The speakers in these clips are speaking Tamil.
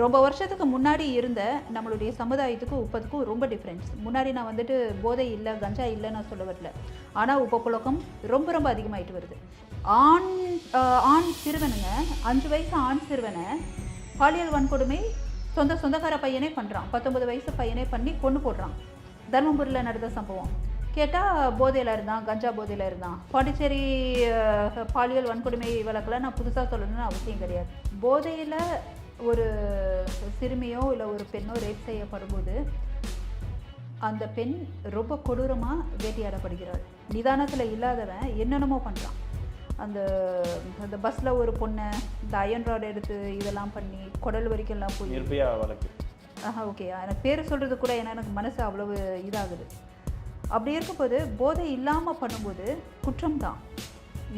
ரொம்ப வருஷத்துக்கு முன்னாடி இருந்த நம்மளுடைய சமுதாயத்துக்கும் இப்போதுக்கும் ரொம்ப டிஃப்ரென்ஸ். முன்னாடி நான் வந்துட்டு போதை இல்லை, கஞ்சா இல்லை நான் சொல்ல வரல. ஆனால் உப்ப புழக்கம் ரொம்ப ரொம்ப அதிகமாகிட்டு வருது. ஆண் ஆண் சிறுவனுங்க 5 வயசு ஆண் சிறுவனை பாலியல் வன்கொடுமை சொந்தக்கார பையனே பண்ணுறான். 19 வயசு பையனே பண்ணி கொண்டு போடுறான். தர்மபுரியில் நடந்த சம்பவம் கேட்டால் போதையில் இருந்தான், கஞ்சா போதையில் இருந்தான். பாண்டிச்சேரி பாலியல் வன்கொடுமை வழக்கில் நான் புதுசாக சொல்லணும்னு அவசியம் கிடையாது. போதையில் ஒரு சிறுமியோ இல்லை ஒரு பெண்ணோ ரேப் செய்யப்படும்போது அந்த பெண் ரொம்ப கொடூரமாக வேட்டையாடப்படுகிறாள். நிதானத்தில் இல்லாதவன் என்னென்னமோ பண்ணுறான். அந்த பஸ்ஸில் ஒரு பொண்ணை இந்த அயன் ராட் எடுத்து இதெல்லாம் பண்ணி குடல் வரைக்கும்லாம் போய் நிர்பயா வழக்கு. ஓகே, எனக்கு பேர் சொல்கிறது கூட ஏன்னா எனக்கு மனசு அவ்வளவு இதாகுது. அப்படி இருக்கும்போது போதை இல்லாமல் பண்ணும்போது குற்றம் தான்.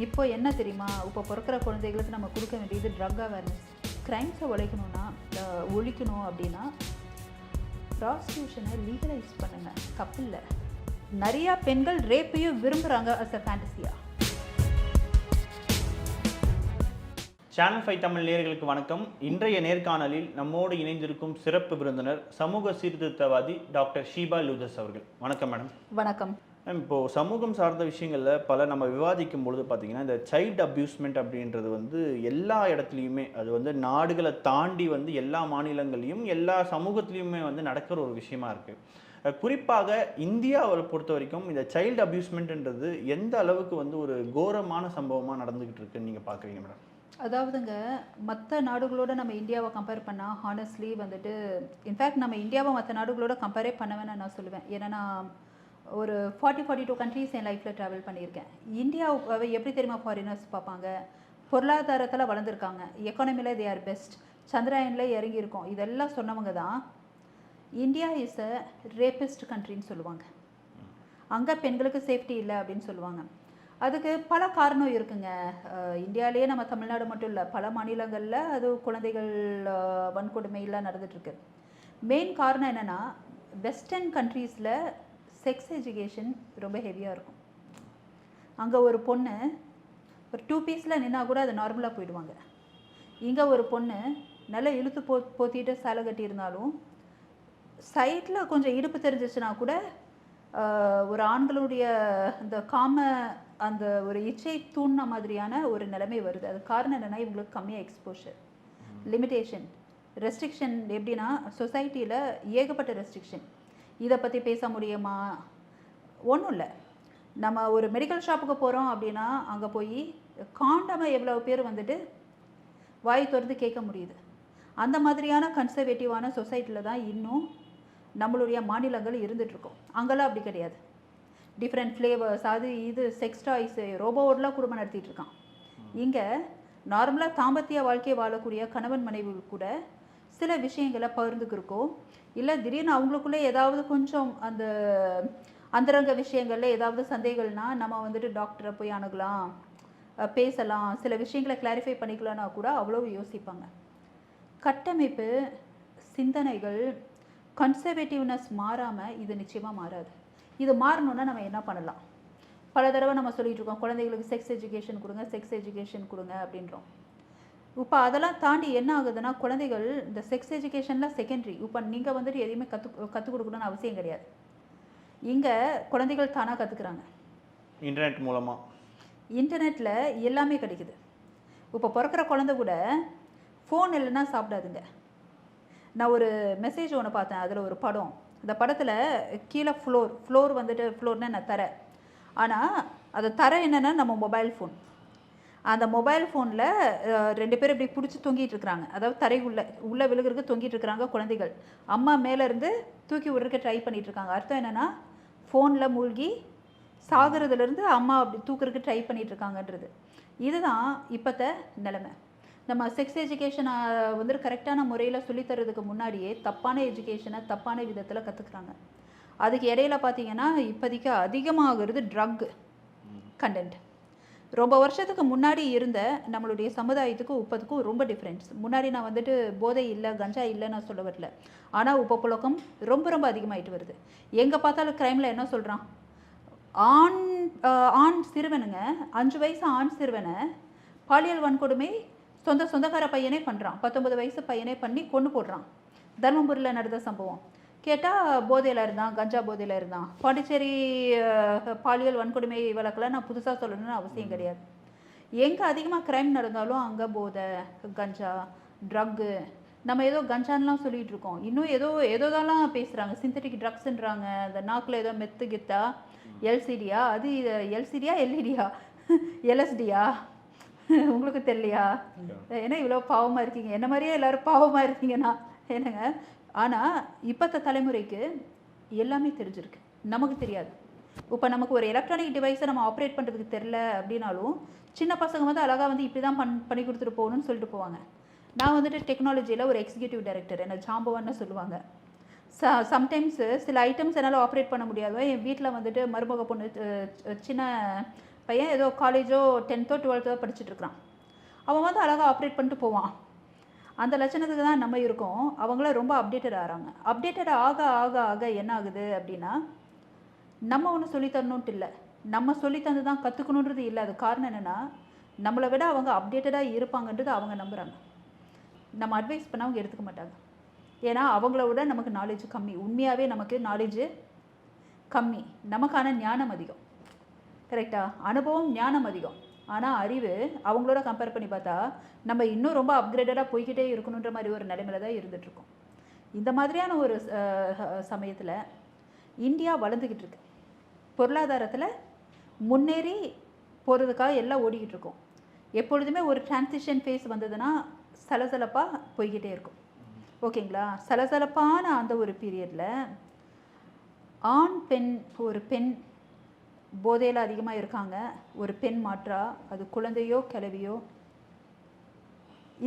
இப்போ என்ன தெரியுமா, இப்போ பிறக்கிற குழந்தைகளுக்கு நம்ம கொடுக்க வேண்டியது ட்ரக் அவேர்னஸ். க்ரைம்ஸை ஒழிக்கணும் அப்படின்னா ப்ராஸ்டியூஷனை லீகலைஸ் பண்ணுங்கள், தப்பில்லை. நிறையா பெண்கள் ரேப்பையும் விரும்புகிறாங்க அஸ் அ ஃபேண்டசியாக. சேனல் 5 தமிழ் நேயர்களுக்கு வணக்கம். இன்றைய நேர்காணலில் நம்மோடு இணைந்திருக்கும் சிறப்பு விருந்தினர் சமூக சீர்திருத்தவாதி டாக்டர் ஷீபா லூதஸ் அவர்கள். வணக்கம் மேடம். வணக்கம் மேம். இப்போது சமூகம் சார்ந்த விஷயங்களில் பல நம்ம விவாதிக்கும் பொழுது பார்த்திங்கன்னா இந்த சைல்டு அப்யூஸ்மெண்ட் அப்படின்றது எல்லா இடத்துலையுமே அது நாடுகளை தாண்டி எல்லா மாநிலங்களையும் எல்லா சமூகத்துலேயுமே நடக்கிற ஒரு விஷயமா இருக்குது. குறிப்பாக இந்தியாவை பொறுத்த வரைக்கும் இந்த சைல்டு அப்யூஸ்மெண்ட்ன்றது எந்த அளவுக்கு ஒரு கோரமான சம்பவமாக நடந்துக்கிட்டு இருக்குன்னு நீங்கள் பார்க்குறீங்க மேடம்? அதாவதுங்க, மற்ற நாடுகளோட நம்ம இந்தியாவை கம்பேர் பண்ணால் ஹானஸ்ட்லி இன்ஃபேக்ட் நம்ம இந்தியாவை மற்ற நாடுகளோட கம்பேரே பண்ண வேணாம் நான் சொல்லுவேன். ஏன்னா நான் ஒரு 42 கண்ட்ரீஸ் என் லைஃப்பில் ட்ராவல் பண்ணியிருக்கேன். இந்தியாவை எப்படி தெரியுமா ஃபாரினர்ஸ் பார்ப்பாங்க? பொருளாதாரத்தில் வளர்ந்துருக்காங்க, எக்கானமியில் தே ஆர் பெஸ்ட், சந்திராயனில் இறங்கியிருக்கோம், இதெல்லாம் சொன்னவங்க தான் இந்தியா இஸ் அ ரேபிஸ்ட் கண்ட்ரின்னு சொல்லுவாங்க. அங்கே பெண்களுக்கு சேஃப்டி இல்லை அப்படின்னு சொல்லுவாங்க. அதுக்கு பல காரணம் இருக்குங்க. இந்தியாவிலேயே நம்ம தமிழ்நாடு மட்டும் இல்லை, பல மாநிலங்களில் அது குழந்தைகள் வன்கொடுமையெல்லாம் நடந்துகிட்ருக்கு. மெயின் காரணம் என்னென்னா, வெஸ்டர்ன் கண்ட்ரீஸில் செக்ஸ் எஜுகேஷன் ரொம்ப ஹெவியாக இருக்கும். அங்கே ஒரு பொண்ணு ஒரு 2 பீஸில் நின்னா கூட அது நார்மலாக போயிடுவாங்க. இங்கே ஒரு பொண்ணு நல்லா இழுத்து போத்திட்டு சேலை கட்டியிருந்தாலும் சைட்டில் கொஞ்சம் இடுப்பு தெரிஞ்சிச்சுன்னா கூட ஒரு ஆண்களுடைய அந்த ஒரு இச்சை தூண்டின மாதிரியான ஒரு நிலைமை வருது. அது காரணம் என்னென்னா, இவங்களுக்கு கம்மியாக எக்ஸ்போஷர், லிமிட்டேஷன், ரெஸ்ட்ரிக்ஷன். எப்படின்னா சொசைட்டியில் ஏகப்பட்ட ரெஸ்ட்ரிக்ஷன். இதை பற்றி பேச முடியுமா? ஒன்றும் இல்லை. நம்ம ஒரு மெடிக்கல் ஷாப்புக்கு போகிறோம் அப்படின்னா அங்கே போய் காண்டமை எவ்வளோ பேர் வாய் திறந்து கேட்க முடியுது. அந்த மாதிரியான கன்சர்வேட்டிவான சொசைட்டியில் தான் இன்னும் நம்மளுடைய மாநிலங்கள் இருந்துகிட்ருக்கோம். அங்கெல்லாம் அப்படி கிடையாது. டிஃப்ரெண்ட் ஃப்ளேவர்ஸ், அது இது செக்ஸ் டாய்ஸு, ரோபோவோடலாம் குடும்பம் நடத்திட்டு இருக்கான். இங்கே நார்மலாக தாம்பத்திய வாழ்க்கையை வாழக்கூடிய கணவன் மனைவி கூட சில விஷயங்களை பகிர்ந்துக்கிருக்கோ, இல்லை திடீர்னு அவங்களுக்குள்ளே ஏதாவது கொஞ்சம் அந்த அந்தரங்க விஷயங்களில் ஏதாவது சந்தேகங்கள்னால் நம்ம டாக்டரை போய் அணுகலாம், பேசலாம், சில விஷயங்களை கிளாரிஃபை பண்ணிக்கலான்னா கூட அவ்வளோ யோசிப்பாங்க. கட்டமைப்பு, சிந்தனைகள், கன்சர்வேட்டிவ்னஸ் மாறாமல் இது நிச்சயமாக மாறாது. இது மாறணுன்னா நம்ம என்ன பண்ணலாம்? பல தடவை நம்ம சொல்லிகிட்டு இருக்கோம், குழந்தைகளுக்கு செக்ஸ் எஜுகேஷன் கொடுங்க அப்படின்றோம். இப்போ அதெல்லாம் தாண்டி என்ன ஆகுதுன்னா, குழந்தைகள் இந்த செக்ஸ் எஜுகேஷனில் செகண்டரி. இப்போ நீங்கள் எதையுமே கற்றுக் கொடுக்கணும்னு அவசியம் கிடையாது. இங்கே குழந்தைகள் தானாக கற்றுக்குறாங்க. இன்டர்நெட் மூலமாக இன்டர்நெட்டில் எல்லாமே கிடைக்குது. இப்போ பிறக்கிற குழந்தை கூட ஃபோன் இல்லைன்னா சாப்பிடாதுங்க. நான் ஒரு மெசேஜ் ஒன்று பார்த்தேன், அதில் ஒரு படம். அந்த படத்தில் கீழே ஃப்ளோர்னால் நான் தர, ஆனால் அது தர என்னென்னா நம்ம மொபைல் ஃபோன். அந்த மொபைல் ஃபோனில் 2 பேர் இப்படி பிடிச்சி தொங்கிட்டு இருக்கிறாங்க. அதாவது உள்ளே விழுகிறதுக்கு தொங்கிட்டு இருக்கிறாங்க குழந்தைகள். அம்மா மேலேருந்து தூக்கி விடுறதுக்கு ட்ரை பண்ணிகிட்ருக்காங்க. அர்த்தம் என்னென்னா, ஃபோனில் மூழ்கி சாகிறதுலேருந்து அம்மா அப்படி தூக்குறதுக்கு ட்ரை பண்ணிகிட்ருக்காங்கன்றது. இதுதான் இப்போத்த நிலைமை. நம்ம செக்ஸ் எஜுகேஷனை கரெக்டான முறையில் சொல்லித்தரதுக்கு முன்னாடியே தப்பான எஜுகேஷனை தப்பான விதத்தில் கற்றுக்குறாங்க. அதுக்கு இடையில பார்த்தீங்கன்னா இப்போதைக்கு அதிகமாகிறது ட்ரக் கண்டென்ட். ரொம்ப வருஷத்துக்கு முன்னாடி இருந்த நம்மளுடைய சமுதாயத்துக்கும் இப்போதுக்கும் ரொம்ப டிஃப்ரென்ஸ். முன்னாடி நான் போதை இல்லை, கஞ்சா இல்லை நான் சொல்ல வரல. ஆனால் உப்ப புழக்கம் ரொம்ப ரொம்ப அதிகமாகிட்டு வருது. எங்கே பார்த்தாலும் க்ரைமில் என்ன சொல்கிறான், ஆண் சிறுவனுங்க 5 வயசு ஆண் சிறுவனை பாலியல் வன்கொடுமை சொந்தக்கார பையனே பண்ணுறான், 19 வயசு பையனே பண்ணி கொன்று போடுறான். தர்மபுரியில் நடந்த சம்பவம். கேட்டால் போதையில் இருந்தான், கஞ்சா போதையில் இருந்தான். பாண்டிச்சேரி பாலியல் வன்கொடுமை வழக்கில் நான் புதுசாக சொல்லணும்னு அவசியம் கிடையாது. எங்கே அதிகமாக க்ரைம் நடந்தாலும் அங்கே போதை, கஞ்சா, ட்ரக்கு. நம்ம ஏதோ கஞ்சான்லாம் சொல்லிகிட்டு இருக்கோம், இன்னும் ஏதோதான் பேசுகிறாங்க. சிந்தட்டிக் ட்ரக்ஸுன்றாங்க. அந்த நாக்கில் ஏதோ மெத்து கித்தா, எல்சிடியா, அது எல்சிடியா எல்இடியா எல்எஸ்டியா உங்களுக்கு தெரியலையா? ஏன்னா இவ்வளோ பாவமாக இருக்கீங்க, என்ன மாதிரியே எல்லோரும் பாவமாக இருக்கீங்கன்னா என்னங்க. ஆனால் இப்போத்த தலைமுறைக்கு எல்லாமே தெரிஞ்சிருக்கு, நமக்கு தெரியாது. இப்போ நமக்கு ஒரு எலக்ட்ரானிக் டிவைஸை நம்ம ஆப்ரேட் பண்ணுறதுக்கு தெரில அப்படின்னாலும் சின்ன பசங்க வந்து அழகாக வந்து இப்படி தான் பண்ணி கொடுத்துட்டு போகணும்னு சொல்லிட்டு போவாங்க. நான் வந்துட்டு டெக்னாலஜியில் ஒரு எக்ஸிக்யூட்டிவ் டைரக்டர், என்ன ஜாம்பவான்னு சொல்லுவாங்க. சம்டைம்ஸு சில ஐட்டம்ஸ் என்னால் ஆப்ரேட் பண்ண முடியாது. என் வீட்டில் வந்துட்டு மருமக பொண்ணு, சின்ன பையன் ஏதோ காலேஜோ 10th 12th படிச்சுட்ருக்கிறான். அவன் வந்து அழகாக ஆப்ரேட் பண்ணிட்டு போவான். அந்த லட்சணத்துக்கு தான் நம்ம இருக்கோம். அவங்கள ரொம்ப அப்டேட்டட் ஆகிறாங்க. அப்டேட்டட் ஆக ஆக ஆக என்ன ஆகுது அப்படின்னா, நம்ம ஒன்று சொல்லித்தரணுன்ட்டு இல்லை, நம்ம சொல்லித்தந்து தான் கற்றுக்கணுன்றது இல்லை. அது காரணம் என்னென்னா, நம்மளை விட அவங்க அப்டேட்டடாக இருப்பாங்கன்றது அவங்க நம்புகிறாங்க. நம்ம அட்வைஸ் பண்ண அவங்க எடுத்துக்க மாட்டாங்க. ஏன்னா அவங்கள விட நமக்கு நாலேஜ் கம்மி. உண்மையாகவே நமக்கு நாலேஜு கம்மி, நமக்கான ஞானம் அதிகம். கரெக்டாக? அனுபவம் ஞானம் அதிகம். ஆனால் அறிவு அவங்களோட கம்பேர் பண்ணி பார்த்தா நம்ம இன்னும் ரொம்ப அப்கிரேடடாக போய்கிட்டே இருக்கணுன்ற மாதிரி ஒரு நிலைமையில தான் இருந்துகிட்ருக்கோம். இந்த மாதிரியான ஒரு சமயத்தில் இந்தியா வளர்ந்துக்கிட்டு இருக்கு. பொருளாதாரத்தில் முன்னேறி போகிறதுக்காக எல்லாம் ஓடிக்கிட்டு இருக்கோம். எப்பொழுதுமே ஒரு டிரான்சிஷன் ஃபேஸ் வந்ததுன்னா சலசலப்பாக போய்கிட்டே இருக்கும். ஓகேங்களா? சலசலப்பான அந்த ஒரு பீரியடில் ஆண் பெண், ஒரு பெண் போதையில் அதிகமாக இருக்காங்க, ஒரு பெண் மாற்றா, அது குழந்தையோ கிழவியோ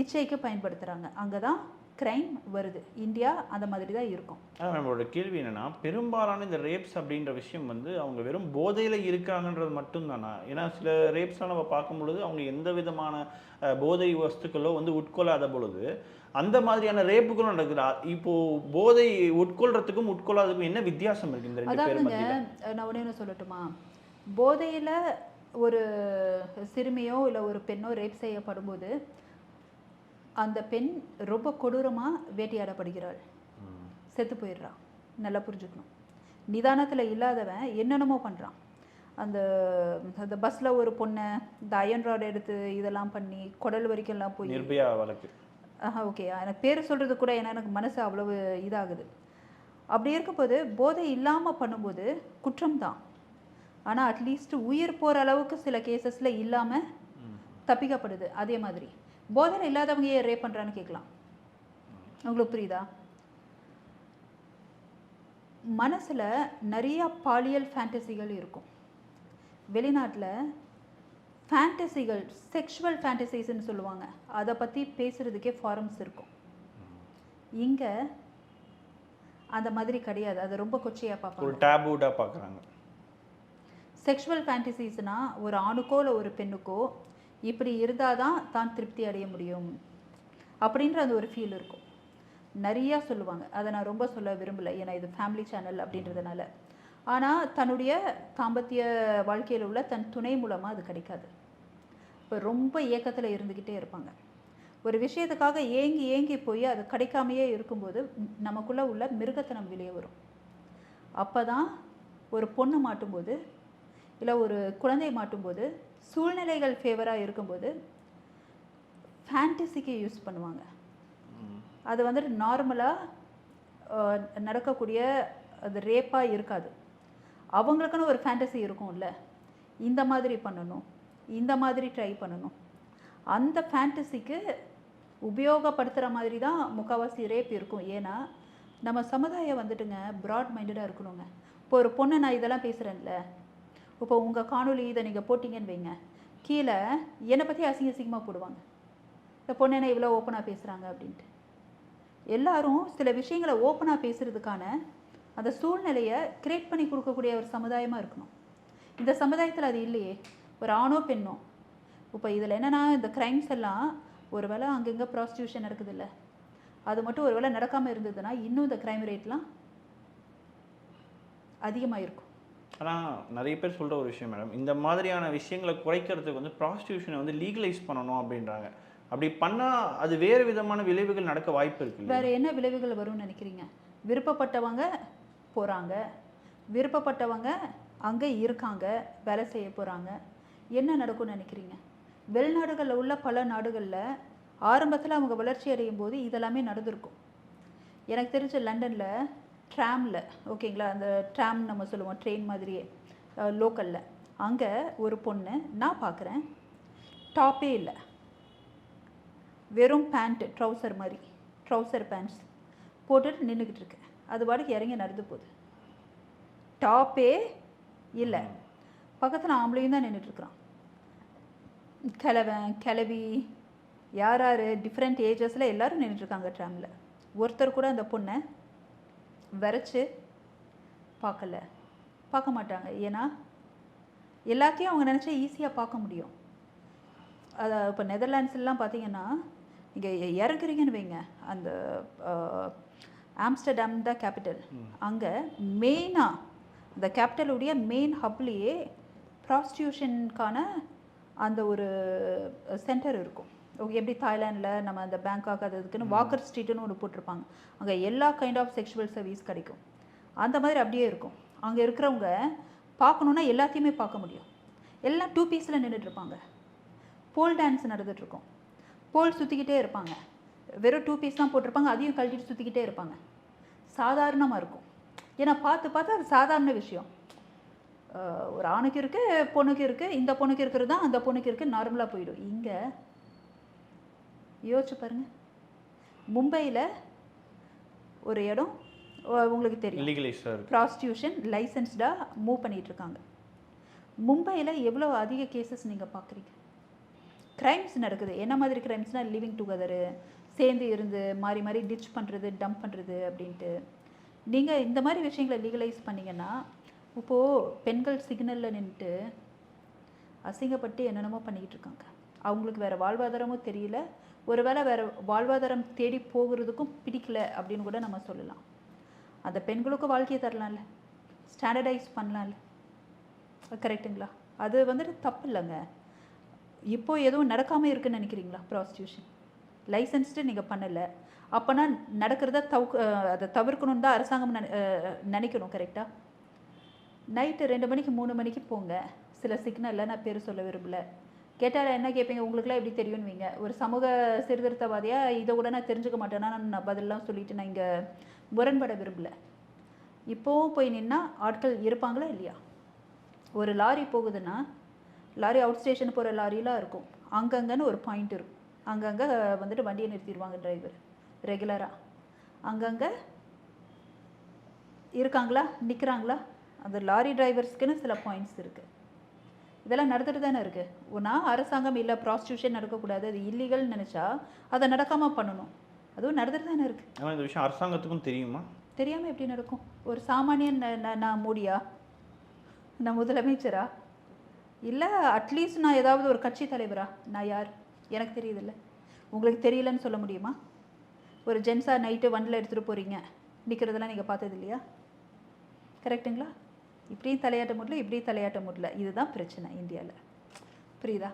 இச்சைக்கு பயன்படுத்துகிறாங்க. அங்கே தான் க்ரைம் வருது. இந்தியா அந்த மாதிரி தான் இருக்கும். நம்மளோட கேள்வி என்னென்னா, பெரும்பாலான இந்த ரேப்ஸ் அப்படின்ற விஷயம் வந்து அவங்க வெறும் போதையில் இருக்காங்கன்றது மட்டும்தானா? ஏன்னா சில ரேப்ஸ்லாம் நம்ம பார்க்கும் பொழுது அவங்க எந்த விதமான போதை வஸ்துக்களோ வந்து உட்கொள்ளாத பொழுது அந்த மாதிரியான ரேப்புகளும் நடக்குது. இப்போது போதை உட்கொள்றதுக்கும் உட்கொள்ளாததுக்கும் என்ன வித்தியாசம் இருக்குது இந்த ரெண்டு பேரும் மத்தியில? நான் ஒன்று சொல்லட்டுமா? போதையில் ஒரு சிறுமியோ இல்லை ஒரு பெண்ணோ ரேப் செய்யப்படும்போது அந்த பெண் ரொம்ப கொடூரமாக வேட்டையாடப்படுகிறாள், செத்து போயிடுறான். நல்லா புரிஞ்சுக்கணும். நிதானத்தில் இல்லாதவன் என்னென்னமோ பண்ணுறான். அந்த பஸ்ஸில் ஒரு பொண்ணை இந்த அயன் ராட் எடுத்து இதெல்லாம் பண்ணி குடல் வரைக்கும்லாம் போய் நிர்பயா வழக்கு. ஓகே, எனக்கு பேர் சொல்கிறது கூட எனக்கு மனசு அவ்வளவு இதாகுது. அப்படி இருக்கும்போது போதை இல்லாமல் பண்ணும்போது குற்றம் தான். ஆனால் அட்லீஸ்ட் உயிர் போகிற அளவுக்கு சில கேசஸில் இல்லாமல் தப்பிக்கப்படுது. அதே மாதிரி போதையில் இல்லாதவங்க ஏன் ரேப் பண்ணுறான்னு கேட்கலாம். உங்களுக்கு புரியுதா? மனசில் நிறையா பாலியல் ஃபேண்டசிகள் இருக்கும். வெளிநாட்டில் ஃபேண்டசிகள், செக்ஷுவல் ஃபேண்டசிஸ்ன்னு சொல்லுவாங்க, அதை பற்றி பேசுகிறதுக்கே ஃபாரம்ஸ் இருக்கும். இங்கே அந்த மாதிரி கிடையாது. அதை ரொம்ப கொச்சையாக பார்ப்பாங்க, ஒரு டேபூடாக பார்க்குறாங்க. செக்ஷுவல் ஃபேண்டசிஸ்னால் ஒரு ஆணுக்கோ இல்லை ஒரு பெண்ணுக்கோ இப்படி இருந்தால் தான் திருப்தி அடைய முடியும் அப்படின்ற அந்த ஒரு ஃபீல் இருக்கும். நிறையா சொல்லுவாங்க. அதை நான் ரொம்ப சொல்ல விரும்பலை, ஏன்னா இது ஃபேமிலி சேனல் அப்படின்றதுனால. ஆனால் தன்னுடைய தாம்பத்திய வாழ்க்கையில் உள்ள தன் துணை மூலமாக அது கிடைக்காது. இப்போ ரொம்ப ஏக்கத்தில் இருந்துக்கிட்டே இருப்பாங்க. ஒரு விஷயத்துக்காக ஏங்கி ஏங்கி போய் அது கிடைக்காமையே இருக்கும்போது நமக்குள்ளே உள்ள மிருகத்தனம் வெளியே வரும். அப்போ தான் ஒரு பொண்ணு மாட்டும்போது இல்லை ஒரு குழந்தை மாட்டும்போது சூழ்நிலைகள் ஃபேவராக இருக்கும்போது ஃபேண்டசிக்கு யூஸ் பண்ணுவாங்க. அது வந்துட்டு நார்மலாக நடக்கக்கூடிய அது ரேப்பாக இருக்காது. அவங்களுக்குன்னு ஒரு ஃபேண்டசி இருக்கும்ல, இந்த மாதிரி பண்ணணும், இந்த மாதிரி ட்ரை பண்ணணும். அந்த ஃபேண்டசிக்கு உபயோகப்படுத்துகிற மாதிரி தான் முக்கால்வாசி ரேப் இருக்கும். ஏன்னா நம்ம சமுதாயம் வந்துட்டுங்க ப்ராட் மைண்டடாக இருக்கணுங்க. இப்போ ஒரு பொண்ணு நான் இதெல்லாம் பேசுகிறேன்ல, இப்போ உங்கள் காணொலி இதை நீங்கள் போட்டிங்கன்னு வைங்க, கீழே என்னை பற்றி அசிங்கமாக போடுவாங்க. இந்த பொண்ணு என்ன இவ்வளோ ஓப்பனாக பேசுகிறாங்க அப்படின்ட்டு. எல்லாரும் சில விஷயங்களை ஓப்பனாக பேசுகிறதுக்கான அந்த சூழ்நிலையை கிரியேட் பண்ணி கொடுக்கக்கூடிய ஒரு சமுதாயமாக இருக்கணும். இந்த சமுதாயத்தில் அது இல்லையே. ஒரு ஆணோ பெண்ணோ, இப்போ இதில் என்னென்னா இந்த க்ரைம்ஸ் எல்லாம் ஒரு வேளை அங்கங்கே ப்ராஸ்டியூஷன் நடக்குது இல்லை, அது மட்டும் ஒரு வேளை நடக்காமல் இருந்ததுன்னா இன்னும் இந்த க்ரைம் ரேட்லாம் அதிகமாக இருக்கும். ஆனால் நிறைய பேர் சொல்கிற ஒரு விஷயம் மேடம், இந்த மாதிரியான விஷயங்களை குறைக்கிறதுக்கு வந்து ப்ராஸ்டியூஷனை வந்து லீகலைஸ் பண்ணணும் அப்படின்றாங்க. அப்படி பண்ணால் அது வேறு விதமான விளைவுகள் நடக்க வாய்ப்பு இருக்கு. வேறு என்ன விளைவுகள் வரும்னு நினைக்கிறீங்க? விருப்பப்பட்டவங்க போகிறாங்க, விருப்பப்பட்டவங்க அங்கே இருக்காங்க, வேலை செய்ய போகிறாங்க. என்ன நடக்கும்னு நினைக்கிறீங்க? வெளிநாடுகளில் உள்ள பல நாடுகளில் ஆரம்பத்தில் அவங்க வளர்ச்சி அடையும் போது இதெல்லாமே நடந்திருக்கும். எனக்கு தெரிஞ்ச லண்டனில் ட்ராமில், ஓகேங்களா, அந்த ட்ராம் நம்ம சொல்லுவோம் ட்ரெயின் மாதிரியே லோக்கலில், அங்கே ஒரு பொண்ணு நான் பார்க்குறேன், டாப்பே இல்லை, வெறும் பேண்ட்டு, ட்ரௌசர் மாதிரி, ட்ரௌசர் பேண்ட்ஸ் போட்டுட்டு நின்றுக்கிட்டு இருக்கு. அது பாட்டுக்கு இறங்கி நடந்து போகுது, டாப்பே இல்லை. பக்கத்தில் ஆம்பளையும் தான் நின்றுட்டுருக்குறான். கிழவன் கிளவி யார் யார் டிஃப்ரெண்ட் ஏஜஸில் எல்லோரும் நின்றுட்டுருக்காங்க ட்ராமில். ஒருத்தர் கூட அந்த பொண்ணை வரைச்சி பார்க்க மாட்டாங்க. ஏன்னா எல்லாத்தையும் அவங்க நினச்சா ஈஸியாக பார்க்க முடியும். அதை இப்போ நெதர்லாண்ட்ஸ்லாம் பார்த்தீங்கன்னா நீங்கள் இறங்குறீங்கன்னு வைங்க, அந்த ஆம்ஸ்டர்டாம் தான் கேபிட்டல், அங்கே மெயினாக அந்த கேபிட்டலுடைய மெயின் ஹப்லேயே ப்ராஸ்டியூஷனுக்கான அந்த ஒரு சென்டர் இருக்கும். ஓகே, எப்படி தாய்லாண்டில் நம்ம அந்த பேங்காக் அது இதுக்குன்னு வாக்கர் ஸ்ட்ரீட்டுன்னு ஒன்று போட்டிருப்பாங்க, அங்கே எல்லா கைண்ட் ஆஃப் செக்ஷுவல் சர்வீஸ் கிடைக்கும். அந்த மாதிரி அப்படியே இருக்கும். அங்கே இருக்கிறவங்க பார்க்கணுன்னா எல்லாத்தையுமே பார்க்க முடியும். எல்லாம் 2 பீஸில் நின்றுட்டுருப்பாங்க. போல் டான்ஸ் நடந்துகிட்ருக்கோம், போல் சுற்றிக்கிட்டே இருப்பாங்க, வெறும் 2 பீஸ் தான் போட்டிருப்பாங்க, அதையும் கழட்டிட்டு சுற்றிக்கிட்டே இருப்பாங்க. சாதாரணமாக இருக்கும். ஏன்னா பார்த்து அது சாதாரண விஷயம். ஒரு ஆணுக்கு இருக்குது, பொண்ணுக்கு இருக்குது, இந்த பொண்ணுக்கு இருக்கிறது தான் அந்த பொண்ணுக்கு இருக்குது, நார்மலாக போயிடும். இங்கே யோசிச்சு பாருங்கள், மும்பையில் ஒரு இடம் உங்களுக்கு தெரியும், ப்ராஸ்டியூஷன் லைசன்ஸ்டாக மூவ் பண்ணிகிட்ருக்காங்க. மும்பையில் எவ்வளோ அதிக கேசஸ் நீங்கள் பார்க்குறீங்க? க்ரைம்ஸ் நடக்குது. என்ன மாதிரி க்ரைம்ஸ்னால் லிவிங் டுகெதரு, சேர்ந்து இருந்து மாறி மாறி டிச் பண்ணுறது, டம்ப் பண்ணுறது அப்படின்ட்டு. நீங்கள் இந்த மாதிரி விஷயங்களை லீகலைஸ் பண்ணிங்கன்னா, இப்போது பெண்கள் சிக்னலில் நின்றுட்டு அசிங்கப்பட்டு என்னென்னமோ பண்ணிக்கிட்டு இருக்காங்க. அவங்களுக்கு வேறு வாழ்வாதாரமும் தெரியல, ஒரு வேளை வேறு வாழ்வாதாரம் தேடி போகிறதுக்கும் பிடிக்கல அப்படின்னு கூட நம்ம சொல்லலாம். அந்த பெண்களுக்கு வாழ்க்கையை தரலாம்ல, ஸ்டாண்டர்டைஸ் பண்ணலாம்ல, கரெக்டுங்களா? அது வந்துட்டு தப்பு இல்லைங்க. இப்போது எதுவும் நடக்காமல் இருக்குன்னு நினைக்கிறீங்களா? ப்ராஸ்டியூஷன் லைசன்ஸ்டு நீங்கள் பண்ணலை, அப்போனா நடக்கிறத அதை தவிர்க்கணுன்னு தான் அரசாங்கம் நினைக்கணும், கரெக்டாக? நைட்டு 2 மணிக்கு 3 மணிக்கு போங்க சில சிக்னலில், நான் பேர் சொல்ல விரும்பலை, கேட்டால் என்ன கேட்பீங்க, உங்களுக்குலாம் எப்படி தெரியும்னு வைங்க. ஒரு சமூக சீர்திருத்தவாதியாக இதை கூட நான் தெரிஞ்சுக்க மாட்டேன்னா நான் பதிலெலாம் சொல்லிவிட்டு நான் இங்கே முரண்பட விரும்பலை. இப்போவும் போய் நின்னா ஆட்கள் இருப்பாங்களா இல்லையா? ஒரு லாரி போகுதுன்னா, லாரி அவுட் ஸ்டேஷன் போகிற லாரிலாம் இருக்கும், அங்கங்கன்னு ஒரு பாயிண்ட் இருக்கும், அங்கங்கே வந்துட்டு வண்டியை நிறுத்திடுவாங்க டிரைவர் ரெகுலராக. அங்கங்கே இருக்காங்களா, நிற்கிறாங்களா? அந்த லாரி டிரைவர்ஸ்க்குன்னு சில பாயிண்ட்ஸ் இருக்குது. இதெல்லாம் நடந்துட்டு தானே இருக்குது. ஒன்றா அரசாங்கம் இல்லை ப்ராஸ்டியூஷன் நடக்கக்கூடாது, அது இல்லீகல்னு நினச்சா அதை நடக்காமல் பண்ணணும். அதுவும் நடந்துட்டு தானே இருக்குது. ஆனால் இந்த விஷயம் அரசாங்கத்துக்கும் தெரியுமா? தெரியாமல் எப்படி நடக்கும்? ஒரு சாமானியன் நான் மோடியா, நான் முதலமைச்சரா, இல்லை அட்லீஸ்ட் நான் ஏதாவது ஒரு கட்சி தலைவரா? நான் யார்? எனக்கு தெரியுதில்ல, உங்களுக்கு தெரியலன்னு சொல்ல முடியுமா? ஒரு ஜென்ஸாக நைட்டு வண்டியில் எடுத்துகிட்டு போகிறீங்க, நிற்கிறதெல்லாம் நீங்கள் பார்த்தது இல்லையா? கரெக்டுங்களா? இப்படியும் தலையாட்ட முடியல, இப்படியும் தலையாட்ட முடியல. இதுதான் பிரச்சனை இந்தியாவில், புரியுதா?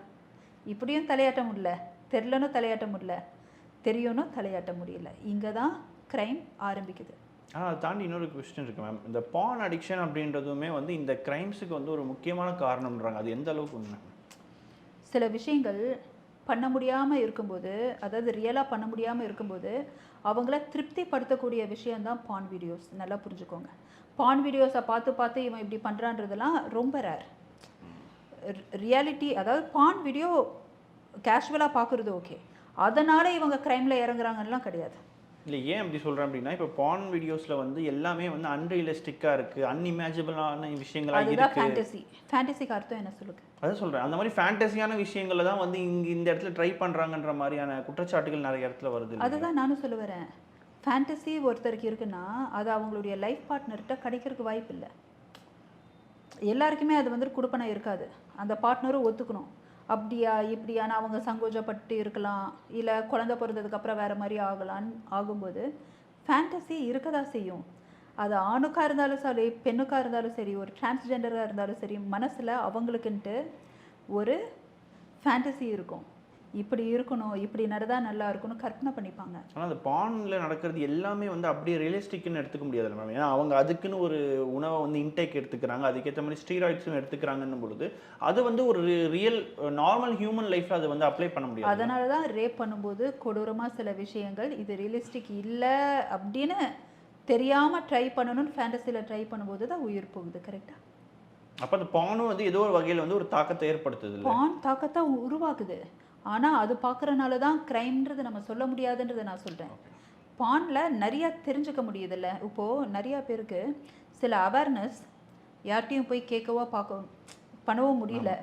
இப்படியும் தலையாட்ட முடியல, தெரிலனும் தலையாட்ட முடியல, தெரியணும் தலையாட்ட முடியல. இங்கே தான் க்ரைம் ஆரம்பிக்குது. ஆனால் அதை தாண்டி இன்னொரு கொஸ்டின் இருக்குது மேம். இந்த பான் அடிக்ஷன் அப்படின்றதுமே வந்து இந்த க்ரைம்ஸுக்கு வந்து ஒரு முக்கியமான காரணம்ன்றாங்க. அது எந்த அளவுக்கு உண்மை? சில விஷயங்கள் பண்ண முடியாமல் இருக்கும்போது, அதாவது ரியலாக பண்ண முடியாமல் இருக்கும்போது அவங்கள திருப்திப்படுத்தக்கூடிய விஷயந்தான் பான் வீடியோஸ். நல்லா புரிஞ்சுக்கோங்க. பான் வீடியோஸை பார்த்து இவன் இப்படி பண்ணுறான்றதெல்லாம் ரொம்ப ரேர். ரியாலிட்டி, அதாவது பான் வீடியோ கேஷுவலாக பார்க்குறது ஓகே, அதனால் இவங்க க்ரைமில் இறங்குறாங்கலாம் கிடையாது. இல்லை, ஏன் அப்படி சொல்கிறேன் அப்படின்னா, இப்போ பான் வீடியோஸில் வந்து எல்லாமே வந்து அன்ரியலிஸ்டிக்காக இருக்குது, அன்இமேஜிபிளான விஷயங்களாக இருக்குது. ஃபேண்டசி. ஃபேண்டசிக்கு அர்த்தம் என்ன சொல்லுங்க? அதான் சொல்கிறேன், அந்த மாதிரி ஃபேண்டசியான விஷயங்களை தான் வந்து இந்த இடத்துல ட்ரை பண்ணுறாங்கன்ற மாதிரியான குற்றச்சாட்டுகள் நிறைய இடத்துல வருது. அதுதான் நானும் சொல்ல வரேன். ஃபேண்டசி ஒருத்தருக்கு இருக்குன்னா அது அவங்களுடைய லைஃப் பார்ட்னர்கிட்ட கிடைக்கிறதுக்கு வாய்ப்பு இல்லை. எல்லாருக்குமே அது வந்துட்டு கொடுப்பனை இருக்காது. அந்த பார்ட்னரும் ஒத்துக்கணும். அப்படியா இப்படியான அவங்க சங்கோஜப்பட்டு இருக்கலாம், இல்லை குழந்தை பிறந்ததுக்கப்புறம் வேறு மாதிரி ஆகும்போது ஃபேண்டசி இருக்க தான் செய்யும். அது ஆணுக்காக இருந்தாலும் சரி, பெண்ணுக்காக இருந்தாலும் சரி, ஒரு டிரான்ஸ்ஜெண்டராக இருந்தாலும் சரி, மனசில் அவங்களுக்குன்ட்டு ஒரு ஃபேண்டசி இருக்கும். இப்படி இருக்கணும், இப்படி நடந்தால் நல்லா இருக்கணும் கற்பனை பண்ணிப்பாங்க. ஆனால் அந்த பானில் நடக்கிறது எல்லாமே வந்து அப்படியே ரியலிஸ்டிக்னு எடுத்துக்க முடியாது மேம். ஏன்னா அவங்க அதுக்குன்னு ஒரு உணவை வந்து இன்டேக் எடுத்துக்கிறாங்க, அதுக்கேற்ற மாதிரி ஸ்டீராய்ட்ஸும் எடுத்துக்கிறாங்கன்னும் பொழுது அது வந்து ஒரு ரியல் நார்மல் ஹியூமன் லைஃப்பில் அதை வந்து அப்ளை பண்ண முடியாது. அதனால தான் ரேப் பண்ணும்போது கொடூரமாக சில விஷயங்கள் இது ரியலிஸ்டிக் இல்லை அப்படின்னு தெரியாமல் ட்ரை பண்ணணும்னு ஃபேண்டசியில் ட்ரை பண்ணும்போது தான் உயிர் போகுது. கரெக்டாக? அப்போ அந்த பானும் வந்து ஏதோ ஒரு வகையில் வந்து ஒரு தாக்கத்தை ஏற்படுத்துது. பான் தாக்கத்தை உருவாக்குது. ஆனால் அது பார்க்குறனால தான் க்ரைம்ன்றது நம்ம சொல்ல முடியாதுன்றதை நான் சொல்கிறேன். பானில் நிறையா தெரிஞ்சுக்க முடியுதில்ல. இப்போது நிறையா பேருக்கு சில அவேர்னஸ் யார்கிட்டையும் போய் கேட்கவோ பண்ணவும் முடியல.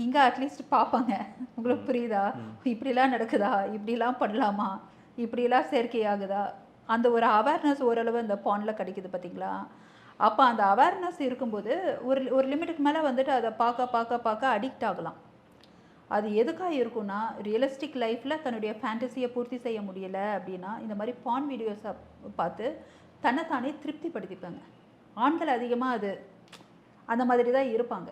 இங்கே அட்லீஸ்ட் பார்ப்பாங்க. உங்களுக்கு புரியுதா? இப்படிலாம் நடக்குதா, இப்படிலாம் பண்ணலாமா, இப்படிலாம் செயற்கை ஆகுதா, அந்த ஒரு அவேர்னஸ் ஓரளவு அந்த பானில் கிடைக்குது பார்த்தீங்களா? அப்போ அந்த அவேர்னஸ் இருக்கும்போது ஒரு லிமிட்டுக்கு மேலே வந்துட்டு அதை பார்க்க அடிக்ட் ஆகலாம். அது எதுக்காக இருக்குன்னா, ரியலிஸ்டிக் லைஃப்பில் தன்னுடைய ஃபேண்டசியை பூர்த்தி செய்ய முடியலை அப்படின்னா இந்த மாதிரி பான் வீடியோஸை பார்த்து தன்னைத்தானே திருப்திப்படுத்திப்பாங்க. ஆண்கள் அதிகமாக அந்த மாதிரி தான் இருப்பாங்க.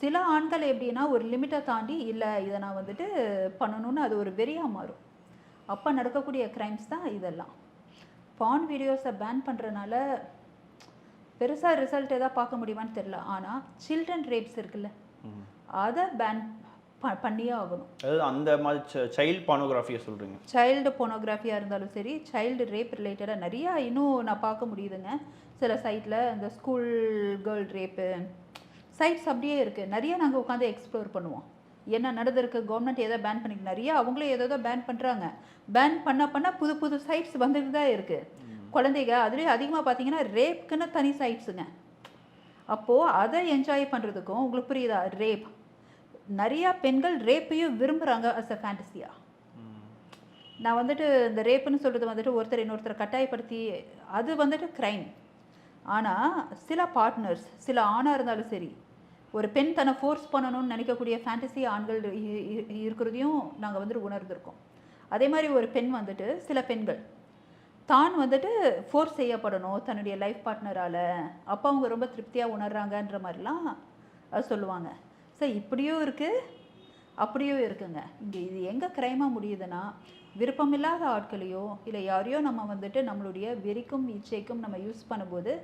சில ஆண்கள் எப்படின்னா ஒரு லிமிட்டை தாண்டி இல்லை இதை நான் வந்துட்டு பண்ணணும்னு அது ஒரு வெறியாக மாறும். அப்போ நடக்கக்கூடிய க்ரைம்ஸ் தான் இதெல்லாம். பான் வீடியோஸை பேன் பண்ணுறதுனால பெருசாக ரிசல்ட் எதாவது பார்க்க முடியுமான்னு தெரில. ஆனால் சில்ட்ரன் ரேப்ஸ் இருக்குல்ல, அதை பேன் பண்ணியே ஆகணும். அதாவது அந்த மாதிரி சைல்டு போனோகிராஃபியை சொல்கிறீங்க? சைல்டு போனோகிராஃபியாக இருந்தாலும் சரி, சைல்டு ரேப் ரிலேட்டடாக நிறையா இன்னும் நான் பார்க்க முடியுதுங்க. சில சைட்டில் இந்த ஸ்கூல் கேர்ள் ரேப்பு சைட்ஸ் அப்படியே இருக்குது. நிறையா நாங்கள் உட்காந்து எக்ஸ்ப்ளோர் பண்ணுவோம். என்ன நடந்திருக்கு, கவர்மெண்ட் எதை பேன் பண்ணிக்கு, நிறையா அவங்களே ஏதோ பேன் பண்ணுறாங்க. பேன் பண்ண புது சைட்ஸ் வந்துட்டு தான் இருக்குது. குழந்தைங்க அதுலேயும் அதிகமாக பார்த்தீங்கன்னா ரேப்க்குன்னு தனி சைட்ஸுங்க. அப்போது அதை என்ஜாய் பண்ணுறதுக்கும் உங்களுக்கு புரியுதா, ரேப் நிறையா பெண்கள் ரேப்பையும் விரும்புகிறாங்க அஸ் அ ஃபேண்டசியாக. நான் வந்துட்டு இந்த ரேப்புன்னு சொல்கிறது வந்துட்டு ஒருத்தர் இன்னொருத்தரை கட்டாயப்படுத்தி அது வந்துட்டு க்ரைம். ஆனால் சில பார்ட்னர்ஸ், சில ஆணாக இருந்தாலும் சரி, ஒரு பெண் தன்னை ஃபோர்ஸ் பண்ணணும்னு நினைக்கக்கூடிய ஃபேண்டசி ஆண்கள் இருக்கிறதையும் நாங்கள் வந்துட்டு உணர்ந்திருக்கோம். அதே மாதிரி ஒரு பெண் வந்துட்டு சில பெண்கள் தான் வந்துட்டு ஃபோர்ஸ் செய்யப்படணும் தன்னுடைய லைஃப் பார்ட்னரால், அப்போ அவங்க ரொம்ப திருப்தியாக உணர்றாங்கன்ற மாதிரிலாம் சொல்லுவாங்க. ஸோ இப்படியும் இருக்குது, அப்படியும் இருக்குங்க. இங்கே இது எங்கே க்ரைமாக முடியுதுன்னா, விருப்பமில்லாத ஆட்களையோ இல்லை யாரையோ நம்ம வந்துட்டு நம்மளுடைய வெறிக்கும் இச்சைக்கும் நம்ம யூஸ் பண்ணும்போது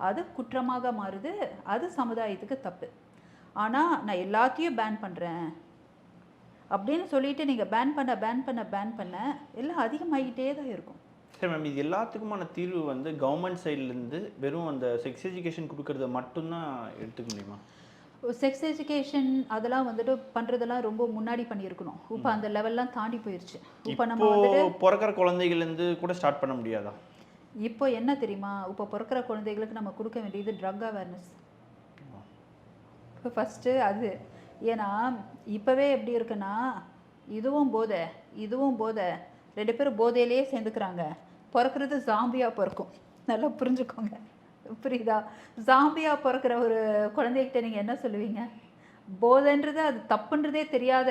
அது குற்றமாக மாறுது. அது சமுதாயத்துக்கு தப்பு. ஆனால் நான் எல்லாத்தையும் பேன் பண்ணுறேன் அப்படின்னு சொல்லிட்டு நீங்கள் பேன் பண்ண எல்லாம் அதிகமாகிட்டே தான் இருக்கும். சரி மேம், இது எல்லாத்துக்குமான தீர்வு வந்து கவர்மெண்ட் சைட்லேருந்து வெறும் அந்த செக்ஸ் எஜுகேஷன் கொடுக்கறத மட்டும்தான் எடுத்துக்க முடியுமா? செக்ஸ் எஜுகேஷன் அதெல்லாம் வந்துட்டு பண்ணுறதெல்லாம் ரொம்ப முன்னாடி பண்ணியிருக்கணும். இப்போ அந்த லெவல்லாம் தாண்டி போயிடுச்சு. இப்போ நம்ம வந்துட்டு பிறக்கிற குழந்தைகள்லேருந்து கூட ஸ்டார்ட் பண்ண முடியாதா? இப்போ என்ன தெரியுமா, இப்போ பிறக்கிற குழந்தைகளுக்கு நம்ம கொடுக்க வேண்டியது ட்ரக் அவேர்னஸ். இப்போ ஃபஸ்ட்டு அது. ஏன்னா இப்போவே எப்படி இருக்குன்னா, இதுவும் போதை, 2 பேரும் போதையிலேயே சேர்ந்துக்கிறாங்க. பிறக்கிறது ஜாம்பியாக பிறக்கும். நல்லா புரிஞ்சுக்கோங்க, புரியுதா? ஜாம்பியாக பிறக்கிற ஒரு குழந்தைகிட்ட நீங்கள் என்ன சொல்லுவீங்க? போதைன்றது அது தப்புன்றதே தெரியாத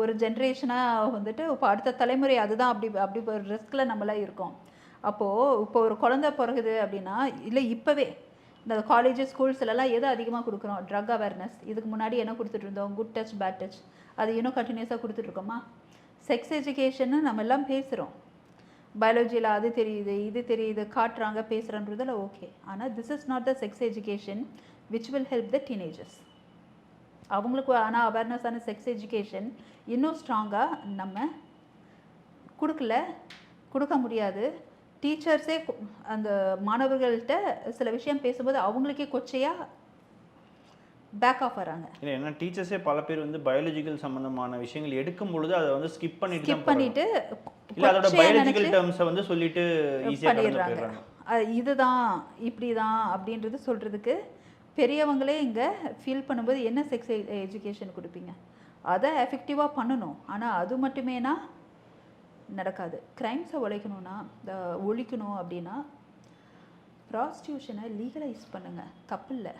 ஒரு ஜென்ரேஷனாக வந்துட்டு இப்போ அடுத்த தலைமுறை அதுதான் அப்படி ஒரு ரிஸ்கில் நம்மளாம் இருக்கோம். அப்போது இப்போ ஒரு குழந்தை பிறகுது அப்படின்னா, இல்லை இப்போவே இந்த காலேஜஸ் ஸ்கூல்ஸ்லாம் எது அதிகமாக கொடுக்குறோம்? Drug awareness. இதுக்கு முன்னாடி என்ன கொடுத்துட்டு இருந்தோம்? Good touch bad touch. அது இன்னும் கண்டினியூஸாக கொடுத்துட்ருக்கோமா? செக்ஸ் எஜுகேஷன்னு நம்ம எல்லாம் பேசுகிறோம். பயாலஜியில் அது தெரியுது, இது தெரியுது, காட்டுறாங்க, பேசுகிறன்றதில் ஓகே. ஆனால் this is not the sex education which will help the teenagers. அவங்களுக்கு ஆனால் அவேர்னஸான செக்ஸ் எஜுகேஷன் இன்னும் ஸ்ட்ராங்காக நம்ம கொடுக்க முடியாது. டீச்சர்ஸே அந்த மாணவர்கள்ட்ட சில விஷயம் பேசும்போது அவங்களுக்கே கொச்சையாக பேக் ஆஃப் வராங்க. இல்லை, ஏன்னா டீச்சர்ஸே பல பேர் வந்து பயாலஜிக்கல் சம்மந்தமான விஷயங்கள் எடுக்கும் பொழுது அதை வந்து ஸ்கிப் பண்ணிட்டு இல்லை அதோட பயாலஜிக்கல் டேர்ம்ஸை வந்து சொல்லிட்டு ஈஸியாக பண்ணிடுறாங்க. இதுதான் இப்படி தான் அப்படின்றது சொல்கிறதுக்கு பெரியவங்களே இங்கே ஃபீல் பண்ணும்போது என்ன செக்ஸ் எஜுகேஷன் கொடுப்பீங்க? அதை எஃபெக்டிவாக பண்ணணும். ஆனால் அது மட்டுமேனா நடக்காது. க்ரைம்ஸை ஒழிக்கணும் அப்படின்னா ப்ராஸ்டியூஷனை லீகலைஸ் பண்ணுங்கள், தப்பு இல்லை.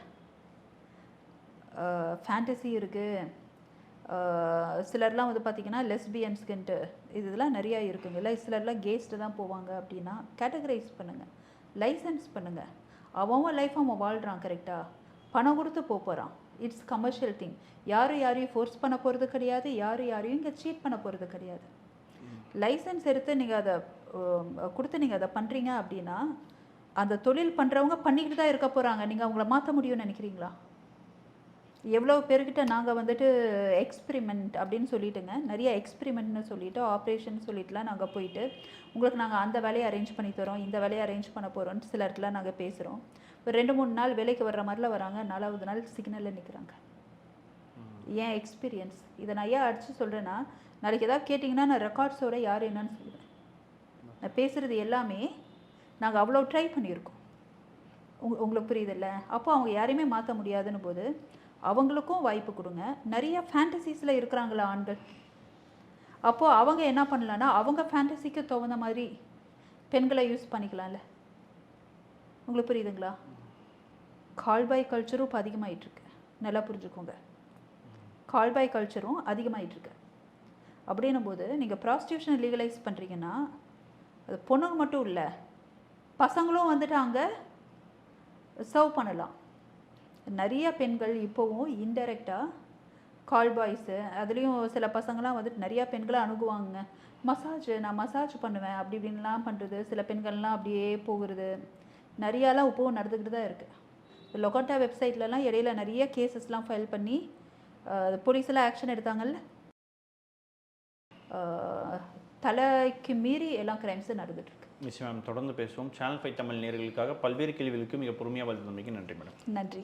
ஃபேண்டசி இருக்குது. சிலர்லாம் வந்து பார்த்திங்கன்னா லெஸ்பியன்ஸ்க்குன்ட்டு இதெல்லாம் நிறையா இருக்குங்க. இல்லை சிலர்லாம் கேஸ்ட்டு தான் போவாங்க அப்படின்னா கேட்டகரைஸ் பண்ணுங்கள், லைசன்ஸ் பண்ணுங்கள். அவன் லைஃப் அவன் வாழ்கிறான், கரெக்டாக பணம் கொடுத்து போகிறான். It's commercial thing. யாரும் யாரையும் ஃபோர்ஸ் பண்ண போகிறது கிடையாது, யாரும் யாரையும் இங்கே சீட் பண்ண போகிறது கிடையாது. லைசன்ஸ் எடுத்து நீங்கள் அதை கொடுத்து நீங்கள் அதை பண்ணுறீங்க அப்படின்னா அந்த தொழில் பண்ணுறவங்க பண்ணிக்கிட்டு தான் இருக்க போகிறாங்க. நீங்கள் அவங்கள மாற்ற முடியும்னு நினைக்கிறீங்களா? எவ்வளோ பேர்கிட்ட நாங்கள் வந்துட்டு எக்ஸ்பிரிமெண்ட் அப்படின்னு சொல்லிட்டுங்க, நிறைய எக்ஸ்பிரிமெண்ட்னு சொல்லிட்டு ஆப்ரேஷன் சொல்லிட்டுலாம் நாங்கள் போயிட்டு உங்களுக்கு நாங்கள் அந்த வேலையை அரேஞ்ச் பண்ணி தரோம், இந்த வேலையை அரேஞ்ச் பண்ண போகிறோம்னு சிலருக்குலாம் நாங்கள் பேசுகிறோம். ஒரு 2-3 நாள் வேலைக்கு வர்ற மாதிரிலாம் வராங்க, 4வது நாள் சிக்னலில் நிற்கிறாங்க. ஏன் எக்ஸ்பீரியன்ஸ். இதை நான் ஏன் அடித்து சொல்கிறேன்னா, நாளைக்கு ஏதாவது கேட்டிங்கன்னா நான் ரெக்கார்ட்ஸோட யார் என்னன்னு சொல்லுவேன். நான் பேசுகிறது எல்லாமே நாங்கள் அவ்வளோ ட்ரை பண்ணியிருக்கோம். உங்களுக்கு புரியுதில்ல? அப்போ அவங்க யாரையுமே மாற்ற முடியாதுன்னு போது அவங்களுக்கும் வாய்ப்பு கொடுங்க. நிறைய ஃபேண்டசிஸில் இருக்கிறாங்களா ஆண்கள், அப்போது அவங்க என்ன பண்ணலான்னா அவங்க ஃபேண்டசிக்கு தகுந்த மாதிரி பெண்களை யூஸ் பண்ணிக்கலாம்ல. உங்களுக்கு புரியுதுங்களா? கால் பாய் கல்ச்சரும் இப்போ அதிகமாகிட்டுருக்கு, நல்லா புரிஞ்சுக்கோங்க. கால் பாய் கல்ச்சரும் அதிகமாகிட்டுருக்கு. அப்படின்னும் போது நீங்கள் ப்ராஸ்டியூஷனை லீகலைஸ் பண்ணுறீங்கன்னா அது பொண்ணுங்க மட்டும் இல்லை, பசங்களும் வந்துட்டு அங்கே சர்வ் பண்ணலாம். நிறைய பெண்கள் இப்போவும் இன்டெரக்டாக கால் பாய்ஸு, அதுலேயும் சில பசங்களாம் வந்துட்டு நிறையா பெண்களை அணுகுவாங்க. நான் மசாஜ் பண்ணுவேன் அப்படி இப்படின்லாம் பண்ணுறது, சில பெண்கள்லாம் அப்படியே போகிறது நிறையாலாம் இப்போவும் நடந்துக்கிட்டு தான் இருக்குது. லொகோட்டா வெப்சைட்லலாம் இடையில நிறைய கேசஸ்லாம் ஃபைல் பண்ணி போலீஸெல்லாம் ஆக்ஷன் எடுத்தாங்கல்ல. தலைக்கு மீறி எல்லாம் கிரைம்ஸும் நடந்துகிட்ருக்கு. நிச்சயம் மேம், தொடர்ந்து பேசுவோம். சேனல் 5 தமிழ் நேயர்களுக்காக பல்வேறு கேள்விகளுக்கு மிக பொறுமையாக பதில் தந்தமைக்கு நன்றி மேடம். நன்றி.